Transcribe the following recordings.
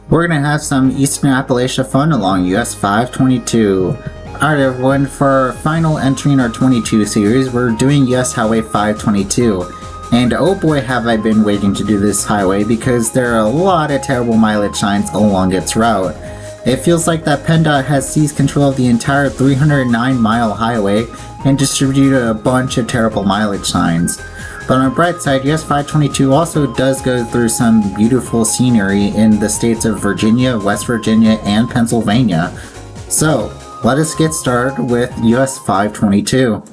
We're gonna have some Eastern Appalachia fun along US 522. Alright everyone, for our final entry in our 22 series, we're doing US Highway 522. And oh boy have I been waiting to do this highway because there are a lot of terrible mileage signs along its route. It feels like that PennDOT has seized control of the entire 309-mile highway and distributed a bunch of terrible mileage signs. But on the bright side, US 522 also does go through some beautiful scenery in the states of Virginia, West Virginia, and Pennsylvania. So, let us get started with US 522.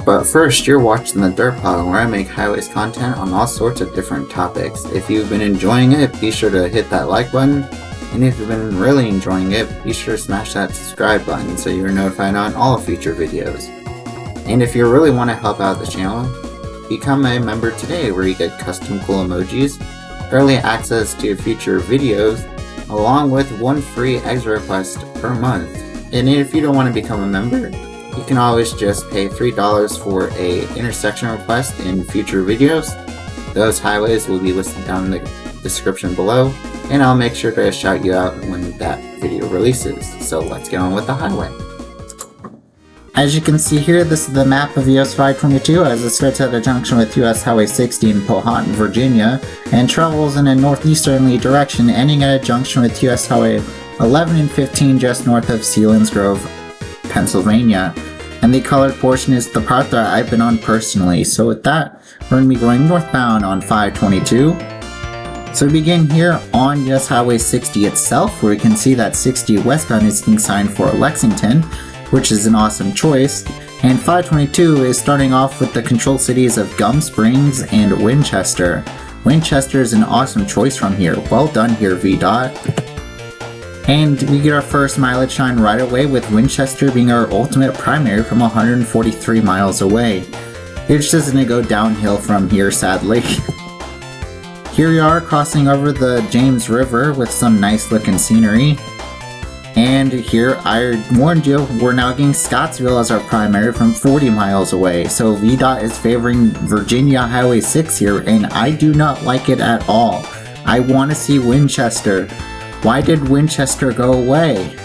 But first, you're watching TheDerpHog, where I make highways content on all sorts of different topics. If you've been enjoying it, be sure to hit that like button. And if you've been really enjoying it, be sure to smash that subscribe button so you're notified on all future videos. And if you really want to help out the channel, become a member today, where you get custom cool emojis, early access to future videos, along with one free extra request per month. And if you don't want to become a member, you can always just pay $3 for a intersection request in future videos. Those highways will be listed down in the description below, and I'll make sure to shout you out when that video releases. So let's get on with the highway. As you can see here, this is the map of US 522 as it starts at a junction with US Highway 60 in Powhatan, Virginia, and travels in a northeasterly direction, ending at a junction with US Highway 11 and 15 just north of Selinsgrove, Pennsylvania. And the colored portion is the part that I've been on personally. So with that, we're going to be going northbound on 522. So we begin here on US Highway 60 itself, where we can see that 60 westbound is being signed for Lexington, which is an awesome choice, and 522 is starting off with the controlled cities of Gum Springs and Winchester. Winchester is an awesome choice from here. Well done here, VDOT. And we get our first mileage sign right away, with Winchester being our ultimate primary from 143 miles away. It's just gonna go downhill from here, sadly. Here we are crossing over the James River with some nice looking scenery. And here, I warned you, we're now getting Scottsville as our primary from 40 miles away. So VDOT is favoring Virginia Highway 6 here, and I do not like it at all. I want to see Winchester. Why did Winchester go away?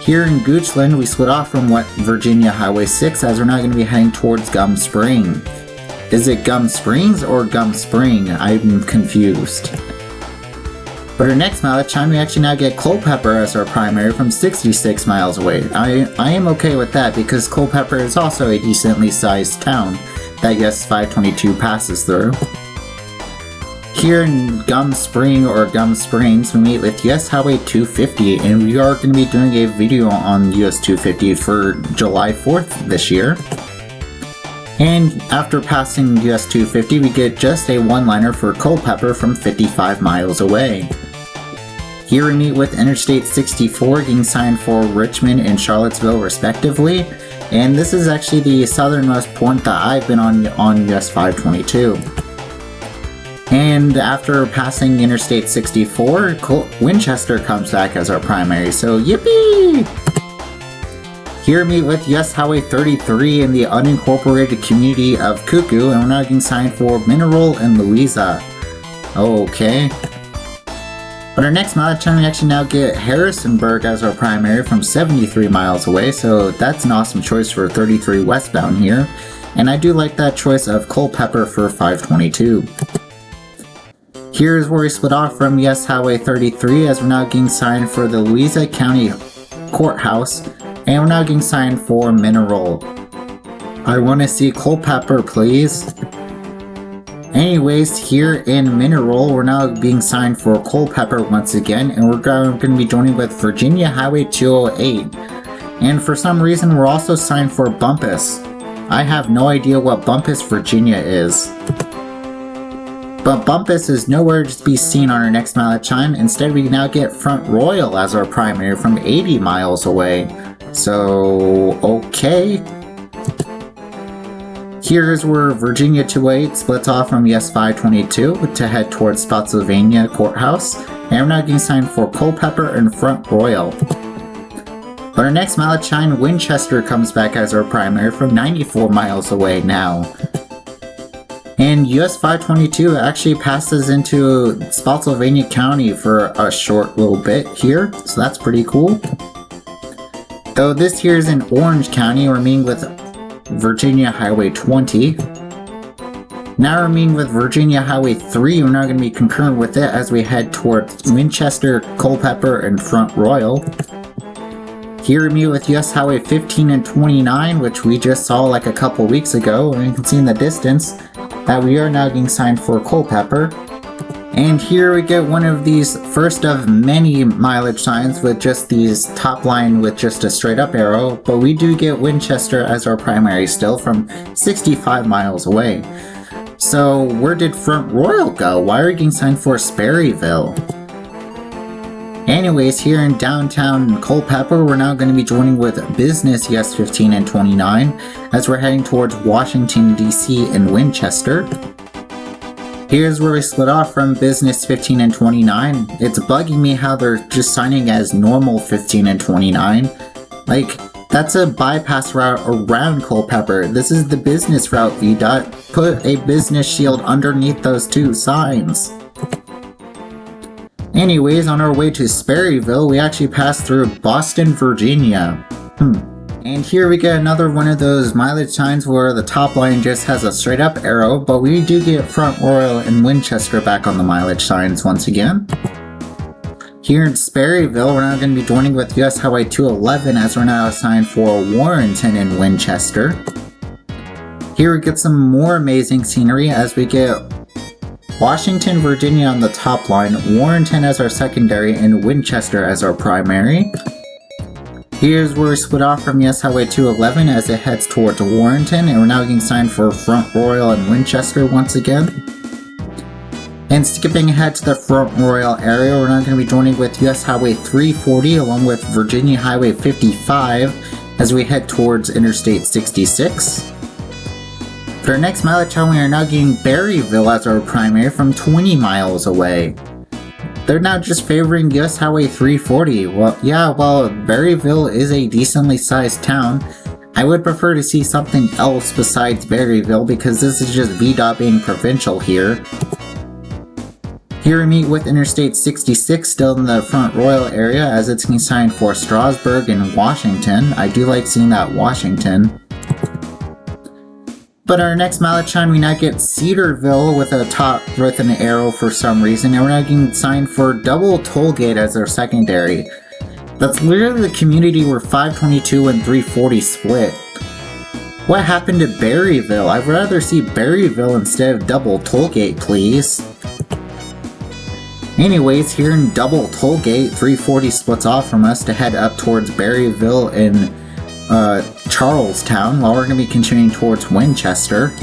Here in Goochland, we split off from Virginia Highway 6 as we're now going to be heading towards Gum Spring. Is it Gum Springs or Gum Spring? I'm confused. But our next mileage sign, we actually now get Culpeper as our primary from 66 miles away. I am okay with that because Culpeper is also a decently sized town that US 522 passes through. Here in Gum Spring or Gum Springs, we meet with US Highway 250, and we are going to be doing a video on US 250 for July 4th this year. And after passing US 250, we get just a one-liner for Culpeper from 55 miles away. Here we meet with Interstate 64 getting signed for Richmond and Charlottesville respectively, and this is actually the southernmost point that I've been on US 522. And after passing Interstate 64, Winchester comes back as our primary, so yippee! Here we meet with US Highway 33 in the unincorporated community of Cuckoo, and we're now getting signed for Mineral and Louisa. Okay. But our next mileage sign, we actually now get Harrisonburg as our primary from 73 miles away, so that's an awesome choice for 33 westbound here. And I do like that choice of Culpeper for 522. Here's where we split off from US Highway 33 as we're now getting signed for the Louisa County Courthouse, and we're now getting signed for Mineral. I want to see Culpeper, please. Anyways, here in Mineral, we're now being signed for Culpeper once again, and we're going to be joining with Virginia Highway 208. And for some reason, we're also signed for Bumpus. I have no idea what Bumpus, Virginia is. But Bumpus is nowhere to be seen on our next mileage sign. Instead, we now get Front Royal as our primary from 80 miles away. So, okay. Here's where Virginia 208 splits off from US 522 to head towards Spotsylvania Courthouse, and we're now getting signed for Culpeper and Front Royal. But our next mileage sign, Winchester, comes back as our primary from 94 miles away now. And US 522 actually passes into Spotsylvania County for a short little bit here, so that's pretty cool. Though this here is in Orange County, we're meeting with Virginia Highway 20. Now we're meeting with Virginia Highway 3, we're now going to be concurrent with it as we head towards Winchester, Culpeper, and Front Royal. Here we meet with US Highway 15 and 29, which we just saw like a couple weeks ago, and you can see in the distance that we are now getting signed for Culpeper. And here we get one of these first of many mileage signs with just these top line with just a straight up arrow, but we do get Winchester as our primary still from 65 miles away. So where did Front Royal go? Why are we getting signed for Sperryville? Anyways, here in downtown Culpeper, we're now going to be joining with Business US 15 and 29 as we're heading towards Washington, D.C. and Winchester. Here's where we split off from Business 15 and 29. It's bugging me how they're just signing as normal 15 and 29. Like, that's a bypass route around Culpeper. This is the business route, VDOT. Put a business shield underneath those two signs. Anyways, on our way to Sperryville, we actually passed through Boston, Virginia. And here we get another one of those mileage signs where the top line just has a straight up arrow, but we do get Front Royal and Winchester back on the mileage signs once again. Here in Sperryville, we're now going to be joining with US Highway 211 as we're now assigned for Warrenton and Winchester. Here we get some more amazing scenery as we get Washington, Virginia on the top line, Warrenton as our secondary, and Winchester as our primary. Here's where we split off from US Highway 211 as it heads towards Warrenton, and we're now getting signed for Front Royal and Winchester once again. And skipping ahead to the Front Royal area, we're now going to be joining with US Highway 340 along with Virginia Highway 55 as we head towards Interstate 66. For our next mileage sign, we are now getting Berryville as our primary from 20 miles away. They're now just favoring US Highway 340. Well, yeah, while Berryville is a decently sized town, I would prefer to see something else besides Berryville because this is just VDOT being provincial here. Here we meet with Interstate 66 still in the Front Royal area as it's being signed for Strasburg and Washington. I do like seeing that Washington. But our next mileage sign, we now get Cedarville with a top with an arrow for some reason, and we're now getting signed for Double Tollgate as our secondary. That's literally the community where 522 and 340 split. What happened to Berryville? I'd rather see Berryville instead of Double Tollgate, please. Anyways, here in Double Tollgate, 340 splits off from us to head up towards Berryville and Charlestown, while we're going to be continuing towards Winchester.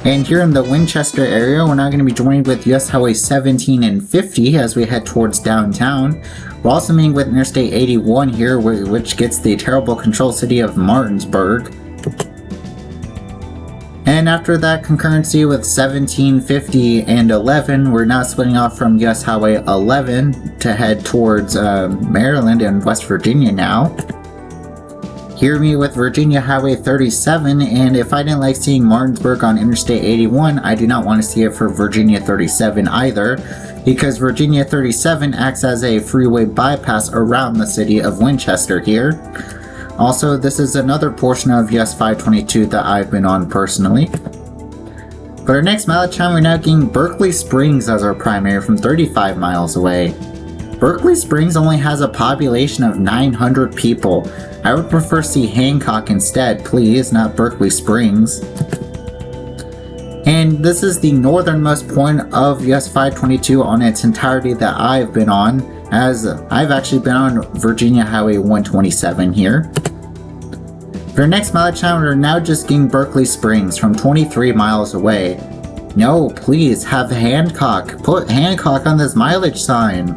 And here in the Winchester area, we're now going to be joining with US Highway 17 and 50 as we head towards downtown. We're also meeting with Interstate 81 here, which gets the terrible control city of Martinsburg. And after that concurrency with 17, 50, and 11, we're now splitting off from US Highway 11 to head towards Maryland and West Virginia now. Here we meet with Virginia Highway 37, and if I didn't like seeing Martinsburg on Interstate 81, I do not want to see it for Virginia 37 either, because Virginia 37 acts as a freeway bypass around the city of Winchester here. Also, this is another portion of US 522 that I've been on personally. For our next mileage time, we're now getting Berkeley Springs as our primary from 35 miles away. Berkeley Springs only has a population of 900 people. I would prefer to see Hancock instead, please, not Berkeley Springs. And this is the northernmost point of US 522 on its entirety that I've been on, as I've actually been on Virginia Highway 127 here. For our next mileage time, we're now just getting Berkeley Springs from 23 miles away. No, please, have Hancock. Put Hancock on this mileage sign.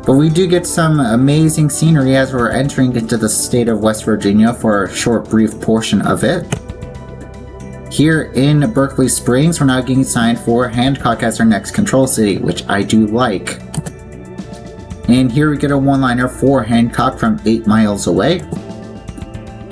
But we do get some amazing scenery as we're entering into the state of West Virginia for a short, brief portion of it. Here in Berkeley Springs, we're now getting signed for Hancock as our next control city, which I do like. And here we get a one-liner for Hancock from 8 miles away.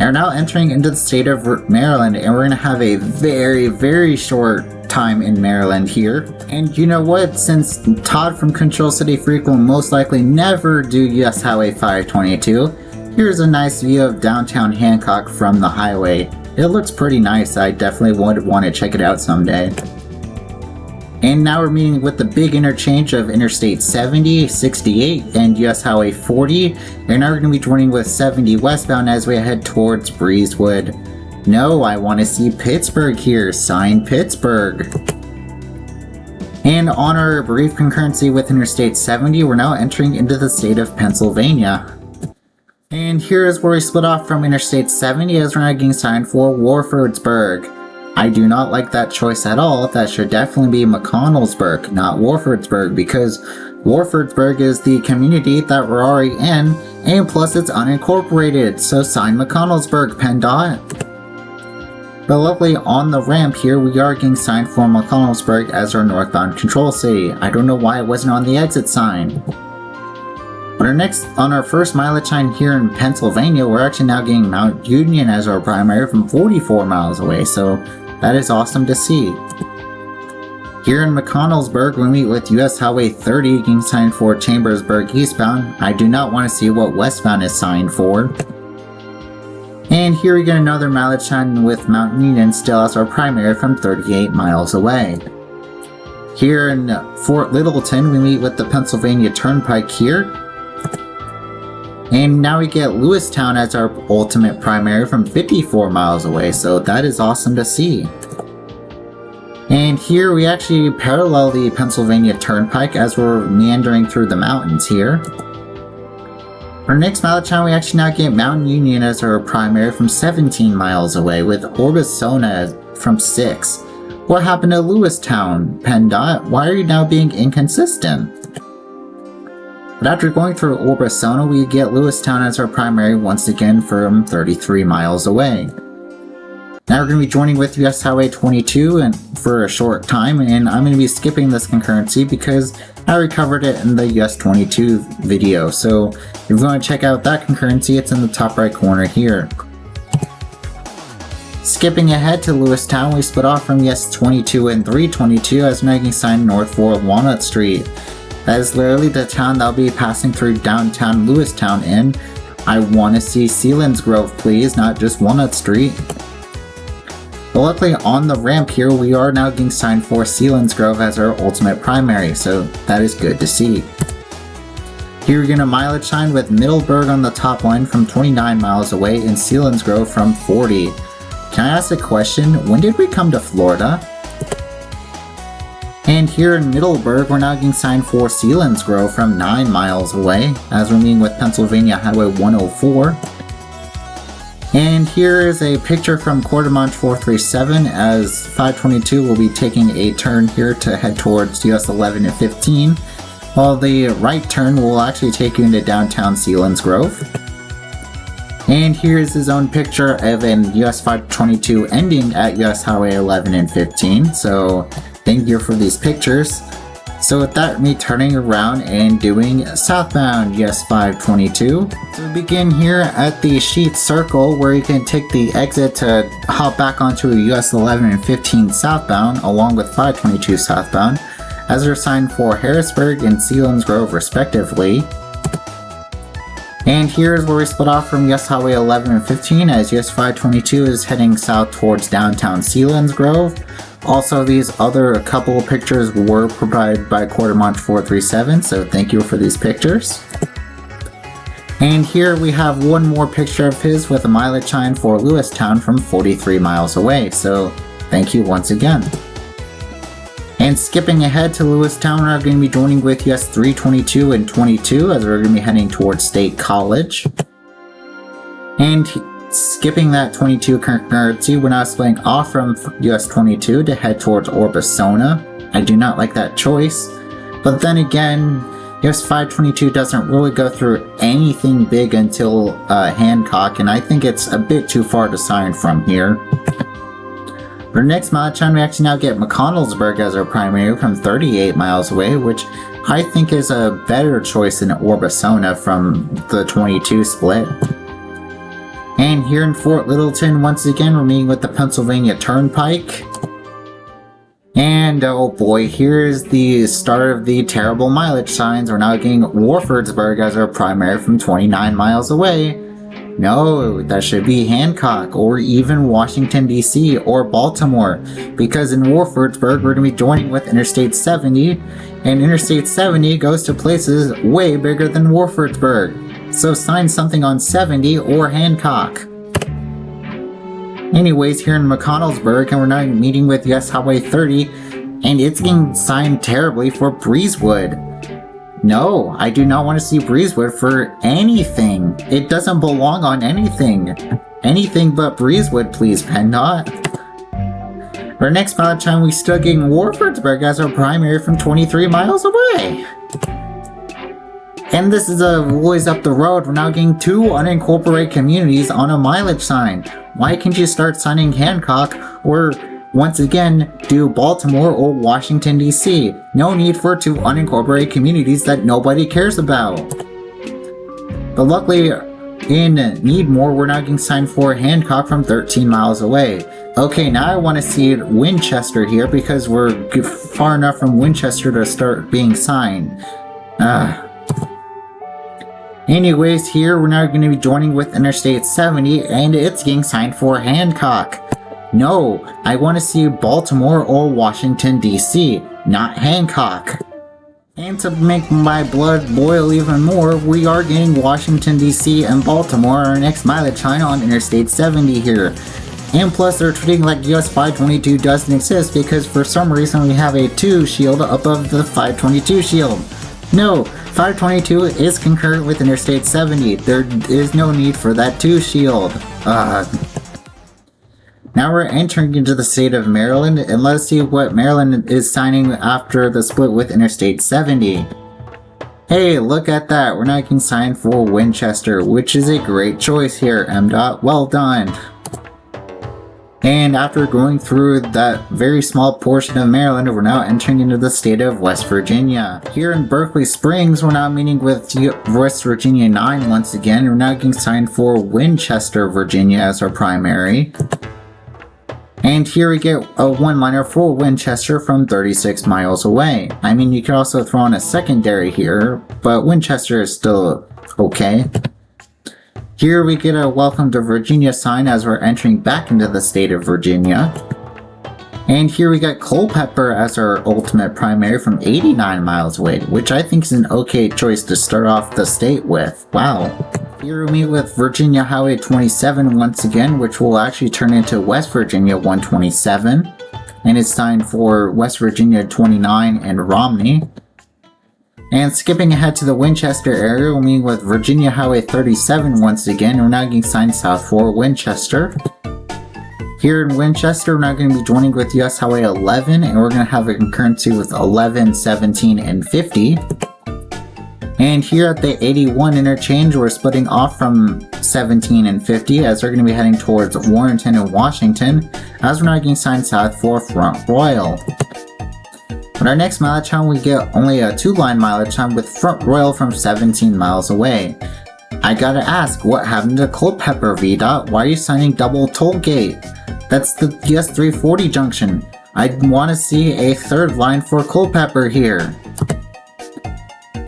And we're now entering into the state of Maryland, and we're going to have a very, very short time in Maryland here. And you know what? Since Todd from Control City Freak will most likely never do US Highway 522, here's a nice view of downtown Hancock from the highway. It looks pretty nice. I definitely would want to check it out someday. And now we're meeting with the big interchange of Interstate 70, 68, and US Highway 40. And now we're going to be joining with 70 westbound as we head towards Breezewood. No, I want to see Pittsburgh here. Sign Pittsburgh. And on our brief concurrency with Interstate 70, we're now entering into the state of Pennsylvania. And here is where we split off from Interstate 70 as we're now getting signed for Warfordsburg. I do not like that choice at all. That should definitely be McConnellsburg, not Warfordsburg, because Warfordsburg is the community that we're already in, and plus it's unincorporated, so sign McConnellsburg, PennDOT. But luckily on the ramp here, we are getting signed for McConnellsburg as our northbound control city. I don't know why it wasn't on the exit sign. But on our first mileage sign here in Pennsylvania, we're actually now getting Mount Union as our primary from 44 miles away, so that is awesome to see. Here in McConnellsburg, we meet with US Highway 30 getting signed for Chambersburg eastbound. I do not want to see what westbound is signed for. And here we get another mileage sign with Mount Union still as our primary from 38 miles away. Here in Fort Littleton, we meet with the Pennsylvania Turnpike here. And now we get Lewistown as our ultimate primary from 54 miles away, so that is awesome to see. And here we actually parallel the Pennsylvania Turnpike as we're meandering through the mountains here. Our next mileage sign, we actually now get Mount Union as our primary from 17 miles away, with Orbisona from 6. What happened to Lewistown, PennDOT? Why are you now being inconsistent? But after going through Orbisona, we get Lewistown as our primary once again from 33 miles away. Now we're going to be joining with US Highway 22 for a short time, and I'm going to be skipping this concurrency because I already covered it in the US 22 video. So if you want to check out that concurrency, it's in the top right corner here. Skipping ahead to Lewistown, we split off from US 22 and 322 as we're getting signed north for Walnut Street. That is literally the town that I'll be passing through downtown Lewistown in. I want to see Selinsgrove, please, not just Walnut Street. But luckily on the ramp here, we are now getting signed for Selinsgrove as our ultimate primary, so that is good to see. Here we're going to mileage sign with Middleburg on the top line from 29 miles away and Selinsgrove from 40. Can I ask a question? When did we come to Florida? And here in Middleburg, we're now getting signed for Selinsgrove from 9 miles away, as we're meeting with Pennsylvania Highway 104. And here is a picture from Quartermont 437 as 522 will be taking a turn here to head towards US 11 and 15, while the right turn will actually take you into downtown Selinsgrove. And here's his own picture of an US 522 ending at US Highway 11 and 15, so thank you for these pictures. So with that, me turning around and doing southbound US 522. So we begin here at the Sheet Circle where you can take the exit to hop back onto US 11 and 15 southbound along with 522 southbound as they're signed for Harrisburg and Selinsgrove respectively. And here's where we split off from US Highway 11 and 15 as US 522 is heading south towards downtown Selinsgrove. Also, these other couple pictures were provided by Quartermont 437, so thank you for these pictures. And here we have one more picture of his with a mileage sign for Lewistown from 43 miles away, so thank you once again. And skipping ahead to Lewistown, we're going to be joining with US 322 and 22 as we're going to be heading towards State College. And skipping that 22 concurrency, we're now splitting off from US 22 to head towards Orbisona. I do not like that choice, but then again, US 522 doesn't really go through anything big until Hancock, and I think it's a bit too far to sign from here. For next mileage time, we actually now get McConnellsburg as our primary from 38 miles away, which I think is a better choice than Orbisona from the 22 split. And here in Fort Littleton, once again, we're meeting with the Pennsylvania Turnpike. And oh boy, here's the start of the terrible mileage signs. We're now getting Warfordsburg as our primary from 29 miles away. No, that should be Hancock or even Washington DC or Baltimore, because in Warfordsburg we're going to be joining with Interstate 70, and Interstate 70 goes to places way bigger than Warfordsburg. So sign something on 70 or Hancock. Anyways, here in McConnellsburg, and we're now meeting with US Highway 30, and it's getting signed terribly for Breezewood. No, I do not want to see Breezewood for anything. It doesn't belong on anything. Anything but Breezewood, please, PennDOT. For our next mileage time, we still getting Warfordsburg as our primary from 23 miles away. And this is a ways up the road. We're now getting 2 unincorporated communities on a mileage sign. Why can't you start signing Hancock or, once again, do Baltimore or Washington DC? No need for 2 unincorporated communities that nobody cares about. But luckily, in Needmore, we're now getting signed for Hancock from 13 miles away. Okay, now I want to see Winchester here because we're far enough from Winchester to start being signed. Anyways, here we're now going to be joining with Interstate 70, and it's getting signed for Hancock. No, I want to see Baltimore or Washington DC, not Hancock. And to make my blood boil even more, we are getting Washington DC and Baltimore our next mileage sign on Interstate 70 here. And plus they're treating like US 522 doesn't exist because for some reason we have a 2 shield above the 522 shield. No, 522 is concurrent with Interstate 70. There is no need for that 2 shield. Now we're entering into the state of Maryland, and let's see what Maryland is signing after the split with Interstate 70. Hey, look at that. We're now getting signed for Winchester, which is a great choice here, MDOT. Well done. And after going through that very small portion of Maryland, we're now entering into the state of West Virginia. Here in Berkeley Springs, we're now meeting with West Virginia 9 once again. We're now getting signed for Winchester, Virginia as our primary. And here we get a one-liner for Winchester from 36 miles away. I mean, you could also throw in a secondary here, but Winchester is still okay. Here we get a Welcome to Virginia sign as we're entering back into the state of Virginia. And here we got Culpeper as our ultimate primary from 89 miles away, which I think is an okay choice to start off the state with. Wow. Here we meet with Virginia Highway 27 once again, which will actually turn into West Virginia 127. And it's signed for West Virginia 29 and Romney. And skipping ahead to the Winchester area, we're meeting with Virginia Highway 37 once again. We're now getting signed south for Winchester. Here in Winchester, we're now going to be joining with US Highway 11, and we're going to have a concurrency with 11, 17, and 50. And here at the 81 interchange, we're splitting off from 17 and 50 as we're going to be heading towards Warrenton and Washington, as we're now getting signed south for Front Royal. On our next mileage time, we get only a 2-line mileage time with Front Royal from 17 miles away. I gotta ask, what happened to Culpeper, VDOT? Why are you signing double toll gate? That's the US 340 junction. I want to see a 3rd line for Culpeper here.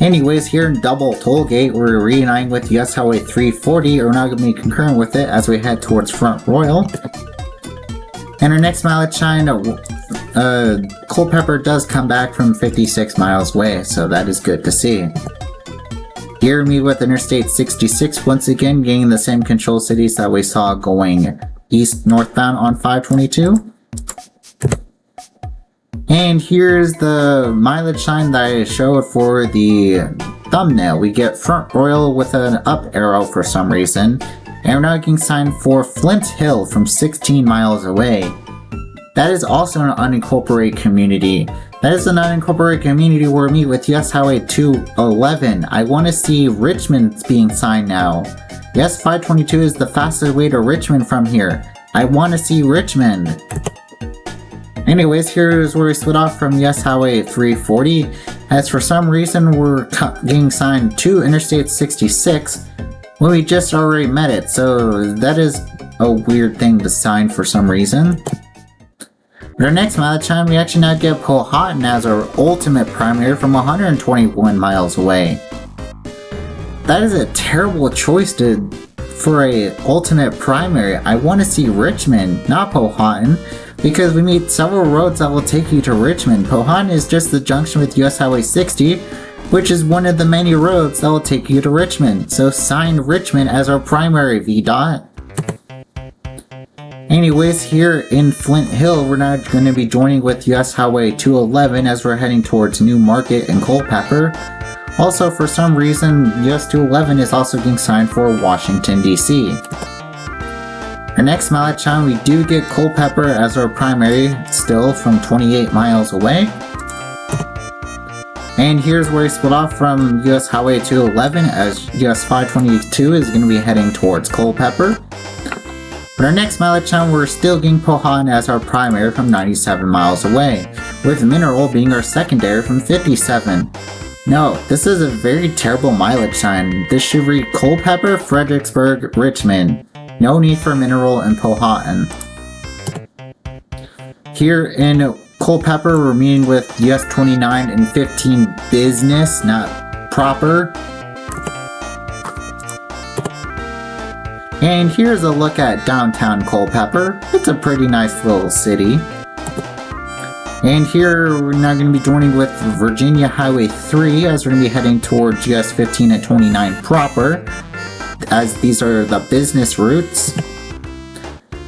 Anyways, here in double toll gate, we're reuniting with US Highway 340. We're now going to be concurrent with it as we head towards Front Royal. And our next mileage time, Culpeper does come back from 56 miles away, so that is good to see. Here we meet with Interstate 66 once again, getting the same control cities that we saw going east northbound on 522. And here's the mileage sign that I showed for the thumbnail. We get Front Royal with an up arrow for some reason, and we're now getting signed for Flint Hill from 16 miles away. That is also an unincorporated community. That is an unincorporated community where we meet with US Highway 211. I want to see Richmond being signed now. Yes, 522 is the fastest way to Richmond from here. I want to see Richmond. Anyways, here's where we split off from US Highway 340. As for some reason, we're getting signed to Interstate 66, Well, we just already met it, so that is a weird thing to sign for some reason. For our next mileage time, we actually now get Powhatan as our ultimate primary from 121 miles away. That is a terrible choice for a ultimate primary. I want to see Richmond, not Powhatan, because we meet several roads that will take you to Richmond. Powhatan is just the junction with US Highway 60, which is one of the many roads that will take you to Richmond. So sign Richmond as our primary, VDOT. Anyways, here in Flint Hill, we're now going to be joining with US Highway 211 as we're heading towards New Market and Culpeper. Also, for some reason, US 211 is also getting signed for Washington, D.C. Our next mileage time, we do get Culpeper as our primary, still from 28 miles away. And here's where we split off from US Highway 211 as US 522 is going to be heading towards Culpeper. For our next mileage time, we're still getting Powhatan as our primary from 97 miles away, with Mineral being our secondary from 57. No, this is a very terrible mileage time. This should read Culpeper, Fredericksburg, Richmond. No need for Mineral and Powhatan. Here in Culpeper, we're meeting with US 29 and 15 business, not proper. And here's a look at downtown Culpeper. It's a pretty nice little city. And here we're now going to be joining with Virginia Highway 3 as we're going to be heading towards US 15 and 29 proper, as these are the business routes.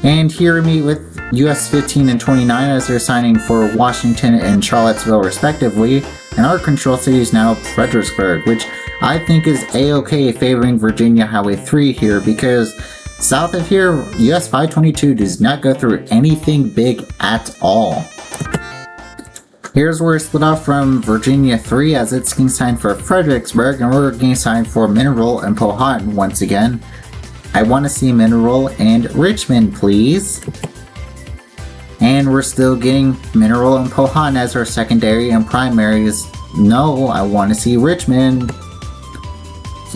And here we meet with US 15 and 29 as they're signing for Washington and Charlottesville respectively. And our control city is now Fredericksburg, which I think is a-okay favoring Virginia Highway 3 here, because south of here, US 522 does not go through anything big at all. Here's where we're split off from Virginia 3 as it's getting signed for Fredericksburg, and we're getting signed for Mineral and Powhatan once again. I want to see Mineral and Richmond, please. And we're still getting Mineral and Powhatan as our secondary and primaries. No, I want to see Richmond.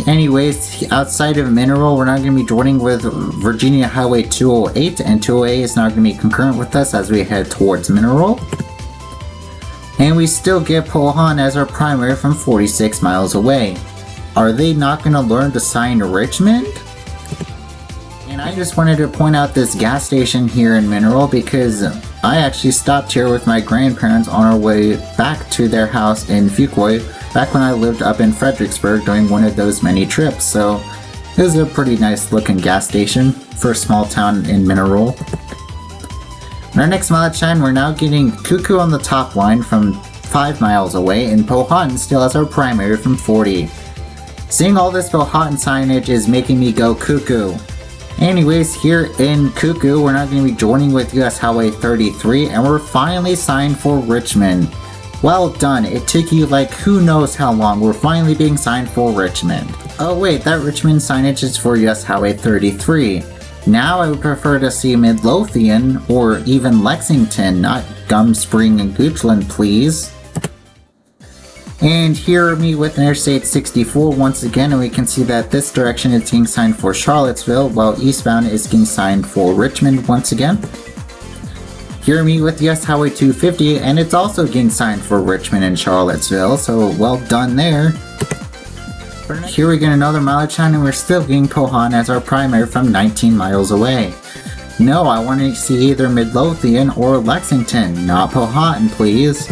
Anyways, outside of Mineral, we're not going to be joining with Virginia Highway 208, and 208 is not going to be concurrent with us as we head towards Mineral. And we still get Powhatan as our primary from 46 miles away. Are they not going to learn to sign Richmond? And I just wanted to point out this gas station here in Mineral because I actually stopped here with my grandparents on our way back to their house in Fuquoy back when I lived up in Fredericksburg during one of those many trips. So it was a pretty nice looking gas station for a small town in Mineral. In our next mileage time, we're now getting Cuckoo on the top line from 5 miles away, and Powhatan still has our primary from 40. Seeing all this Powhatan signage is making me go cuckoo. Anyways, here in Cuckoo, we're not going to be joining with US Highway 33, and we're finally signed for Richmond. Well done, it took you like who knows how long, we're finally being signed for Richmond. Oh wait, that Richmond signage is for US Highway 33. Now I would prefer to see Midlothian or even Lexington, not Gum Spring and Goochland, please. And here we meet with Interstate 64 once again, and we can see that this direction is getting signed for Charlottesville, while eastbound is getting signed for Richmond once again. Here we meet with US Highway 250, and it's also getting signed for Richmond and Charlottesville, so well done there. Here we get another mileage sign, and we're still getting Powhatan as our primary from 19 miles away. No, I want to see either Midlothian or Lexington, not Powhatan, please.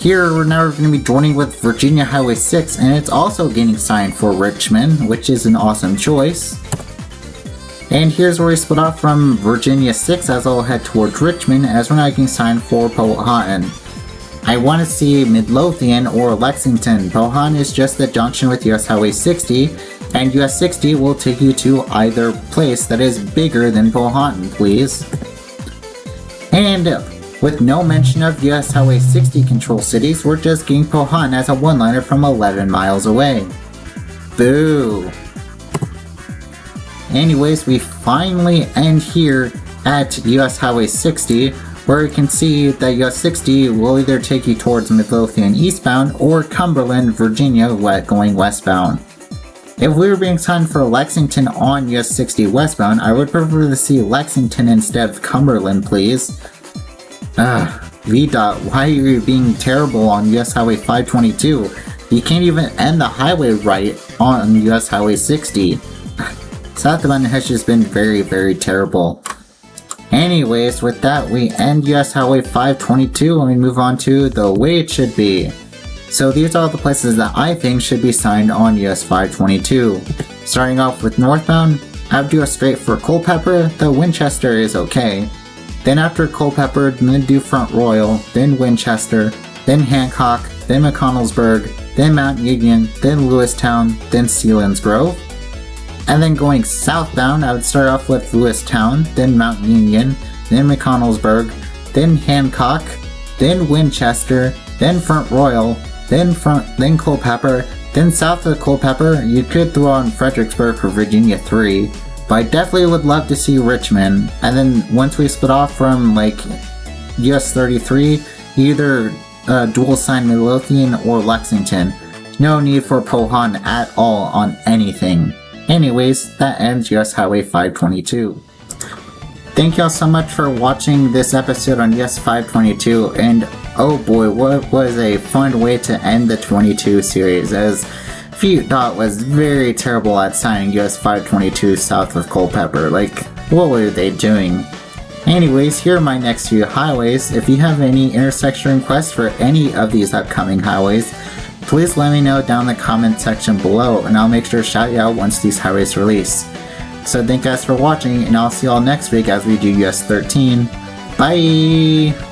Here we're now going to be joining with Virginia Highway 6, and it's also getting signed for Richmond, which is an awesome choice. And here's where we split off from Virginia 6 as I'll head towards Richmond, as we're now getting signed for Powhatan. I want to see Midlothian or Lexington. Powhatan is just the junction with US Highway 60, and US 60 will take you to either place that is bigger than Powhatan, please. And with no mention of US Highway 60 control cities, we're just getting Powhatan as a one-liner from 11 miles away. Boo! Anyways, we finally end here at US Highway 60, where you can see that US 60 will either take you towards Midlothian eastbound or Cumberland, Virginia going westbound. If we were being signed for Lexington on US 60 westbound, I would prefer to see Lexington instead of Cumberland, please. VDOT, why are you being terrible on US Highway 522? You can't even end the highway right on US Highway 60. Southbound has just been very, very terrible. Anyways, with that, we end US Highway 522 and we move on to the way it should be. So these are the places that I think should be signed on US 522. Starting off with northbound, I would do a straight for Culpeper, though Winchester is okay. Then after Culpeper, then do Front Royal, then Winchester, then Hancock, then McConnellsburg, then Mount Union, then Lewistown, then Selinsgrove. And then going southbound, I would start off with Lewistown, then Mount Union, then McConnellsburg, then Hancock, then Winchester, then Front Royal, then Culpeper, then south of Culpeper, you could throw on Fredericksburg for Virginia 3, but I definitely would love to see Richmond. And then once we split off from like US 33, either dual sign Midlothian or Lexington. No need for Pohon at all on anything. Anyways, that ends US Highway 522. Thank y'all so much for watching this episode on US 522, and oh boy, what was a fun way to end the 22 series, as VDOT was very terrible at signing US 522 south of Culpeper. Like, what were they doing? Anyways, here are my next few highways. If you have any intersection requests for any of these upcoming highways, please let me know down in the comment section below, and I'll make sure to shout you out once these highways release. So thank you guys for watching, and I'll see y'all next week as we do US 13. Bye!